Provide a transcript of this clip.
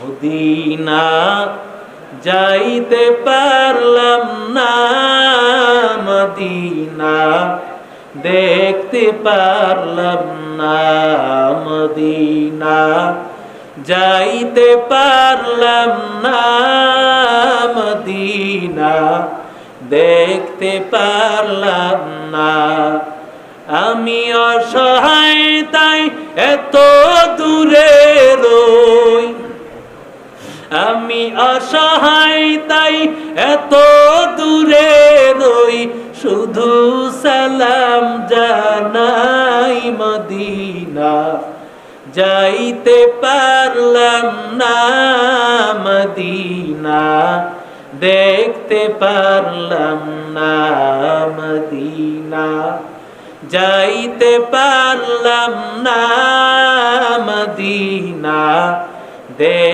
Medina যাইতে পারলাম না, মদিনা দেখতে পারলাম না, মদিনা যাইতে পারলাম না, মদিনা দেখতে পারলাম না। আমি অসহায় তাই এত দূরে রই, আমি অসহায় তাই এত দূরে রই, শুধু সালাম জানাই মদিনা যাইতে পারলাম না, মদিনা দেখতে পারলাম না, মদিনা যাইতে পারলাম না, মদিনা